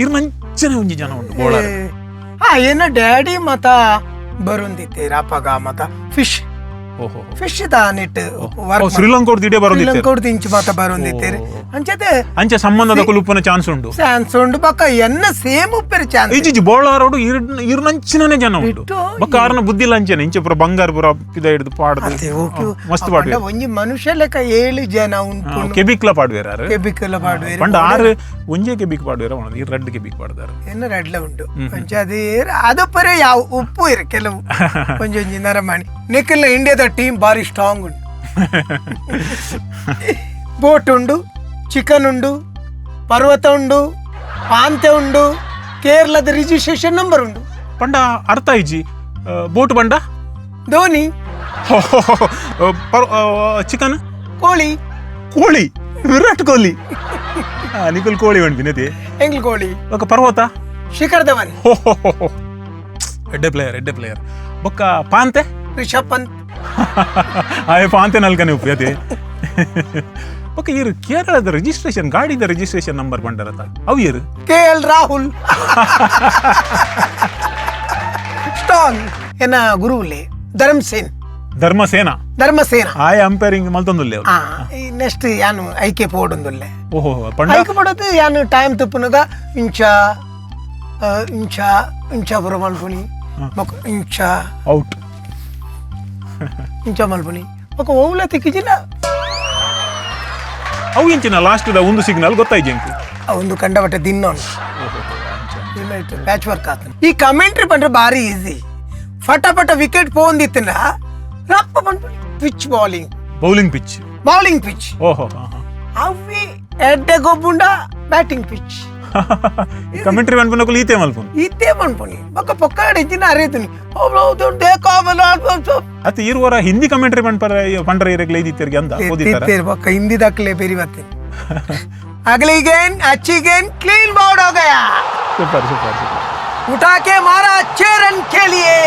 ಇರ್ ನಂಚನೆ ಒಂಜಿ ಜನ ಉಂಟು ಬೋಳಾರ್. ಏನ ಡ್ಯಾಡಿ ಮತ ಬರುಂದಿತ್ತೆ ರಾಪಗ ಮತ ಫಿಶ್ ಫಿಶ್ ತಾನಿಟ್ ಶ್ರೀಲಂಕೋಡ್ ದಿಡೆ ಶ್ರೀಲಂಕೋಡ್ ಇಂಚು ಮತ ಬರುಂದಿತ್ತೇರಿ ಅಂಚತೆ ಅಂಚೆ ಸಂಬಂಧದ ಕುಲುಪನ ಚಾನ್ಸ್ ಉಂಟು ಬಕ್ಕ ಎನ್ನ ಸೇಮ್ ಉಪ್ಪೆರ್ ಚಾನ್ಸ್ ಇಜ್ಜಿ ಬೋಳಾರೋಡು ಇರ್ನಂಚಿನನೆ ಜನ ಉಂಟು ಬಕ್ಕ ಆರ್ನ ಬುದ್ಧಿ ಲಂಚನೆ ಇಂಚೆ ಪುರ ಬಂಗಾರ ಪುರ ಪಿದ ಹಿಡಿದು ಪಾಡ್ದು ಮಸ್ತ್ ಪಾಡ್ವೆ ಒಂಜಿ ಮನುಷ್ಯ ಲೆಕ್ಕ 7 ಜನ ಉಂಟು ಕೆಬಿಕ್ಲ ಪಾಡ್ವೇರ ಕೆಬಿಕ್ಲ ಪಾಡ್ವೇರ ಪಂಡ 6 ಒಂಜೆ ಕೆಬಿಕ್ ಪಾಡ್ವೇರ ಒಣದು ಈ ರೆಡ್ ಕೆಬಿಕ್ ಪಾಡ್ದಾರ ಎನ್ನ ರೆಡ್ಲ ಉಂಟು ಅಂಚೆ ಅದು ಪರೆ ಯಾವ ಉಪ್ಪು ಇರ ಕೆಲವು ಒಂಜೊಂಜಿ ನರಮಣಿ ನಿಖಿಲ್ನ ಇಂಡಿಯಾದ ಟೀಮ್ ಬಾರಿ ಸ್ಟ್ರಾಂಗ್ ಉಂಟು. ಬೋಟ್ ಉಂಡು, ಚಿಕನ್ ಉಂಡು, ಪರ್ವತ ಉಂಡು, ಪಾಂತೆ ಉಂಡು, ಕೇರಳದ ರಿಜಿಸ್ಟ್ರೇಷನ್ ನಂಬರ್ ಉಂಡು. ಪಂಡ ಅರ್ಥ ಇಜ್ಜಿ ಬೋಟ್ ಬಂಡ ಧೋನಿ, ಚಿಕನ್ ಕೋಳಿ ಕೋಳಿ ವಿರಾಟ್ ಕೊಹ್ಲಿ ನಿಖಿಲ್ ಕೋಳಿ ಉಂಟು ಎಂಗ್ಲ್ ಕೋಳಿ ఒక ಪರ್ವತ ಶಿಖರ್ ಧವನ್ ಎಡ್ಡೆ ಪ್ಲೇಯರ್ ಬೊಕ್ಕ ಪಾಂತೆ ರಿಷಬ್ ಪಂತ್ ಆಯ್ ಪಾಂತೆ ನಲ್ಕನೆ ಉಪ್ಯತೆ ಬೊಕ್ಕ ಇರು ಕೇರಳದ ರಿಜಿಸ್ಟ್ರೇಷನ್ ಗಾಡಿದ ರಿಜಿಸ್ಟ್ರೇಷನ್ ನಂಬರ್ ಬಂಡರತ ಅವು ಇರು KL ರಾಹುಲ್ ಸ್ಟ್ರಾಂಗ್ ಎನ್ನ ಗುರುవులే ಧರ್ಮಸೇನ ಆಯ್ ಅಂಪೈರಿಂಗ್ ಮಲ್ತೊಂದುಲ್ಲೆ ನೆಕ್ಸ್ಟ್ ಯಾನು ಐಕೆ ಪೋಡೊಂದುಲ್ಲೆ ಓಹೋ ಪಂಡ ಐಕೆ ಪೋಡೋದು ಯಾನು ಟೈಮ್ ತುಪ್ಪುನಗ ಇಂಚ ಬರೋ ಮಲ್ಪುನಿ ಇಂಚ ಔಟ್ ಇಂಚ ಮಲ್ಪುನಿ ఒక ಓವ್ಲ ತಿಕ್ಕಿಜಿನ ಅವು ಇಂಚಿನ ಲಾಸ್ಟ್ ದ ಒಂದು ಸಿಗ್ನಲ್ ಗೊತ್ತಾಯ್ತು ಎಂಕು ಒಂದು ಕಂಡಬಟ್ಟೆ ದಿನ್ನೋನ್ ಪ್ಯಾಚ್ ವರ್ಕ್ ಆತ ಈ ಕಮೆಂಟ್ರಿ ಪಂಡ್ರೆ ಬಾರಿ ಈಸಿ ಫಟಾಫಟ ವಿಕೆಟ್ ಪೋಂದಿತ್ತಿನ ರಪ್ಪ ಪಂಡ್ಪುನಿ ಪಿಚ್ ಬೌಲಿಂಗ್ ಪಿಚ್ ಓಹೋ ಅವಿ ಎಡ್ಡೆ ಗೊಬ್ಬುಂಡ ಬ್ಯಾಟಿಂಗ್ ಪಿಚ್ ಕಮೆಂಟ್ರಿ ಪನ್ಪುನಕುಲು ಈತೆ ಮನ್ಪುನಿ ಬೊಕ್ಕ ಪೊಕ್ಕಾಡ ಇಜ್ಜಿನ ಅರೇತುನಿ ಅತ್ತ ಇರುವರ ಹಿಂದಿ ಕಮೆಂಟ್ರಿ ಪಂಡ್ರೆ ಇರಕ್ಲೆ ಇದಿತ್ತರ್ಗೆ ಅಂತ ಓದಿತಾರ ಬೊಕ್ಕ ಹಿಂದಿ ದಕ್ಲೆ ಬೇರಿ ಬತ್ತೆ अगली गेंद अच्छी गेंद क्लीन बाउंड हो गया सुपर उठा के मारा अच्छे रन के लिए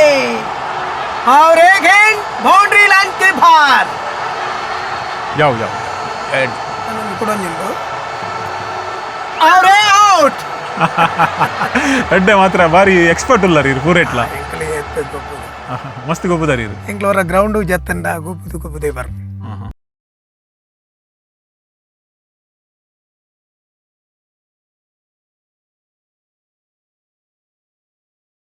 और एक गेंद बाउंड्री लाइन के बाहर जाओ और आउट ಅಡ್ಡೆ ಮಾತ್ರ ಬಾರಿ ಎಕ್ಸ್ಪರ್ಟ್ ಉಳ್ಳಾರಿ ಪೂರೆಟ್ಲ ಮಸ್ತ್ ಗೊಬ್ಬುದಾರಿ ಎಂಗ್ಳವರ ಗ್ರೌಂಡ್ ಜತ್ತಂಡ ಗೊಬ್ಬುದೇ ಬರ್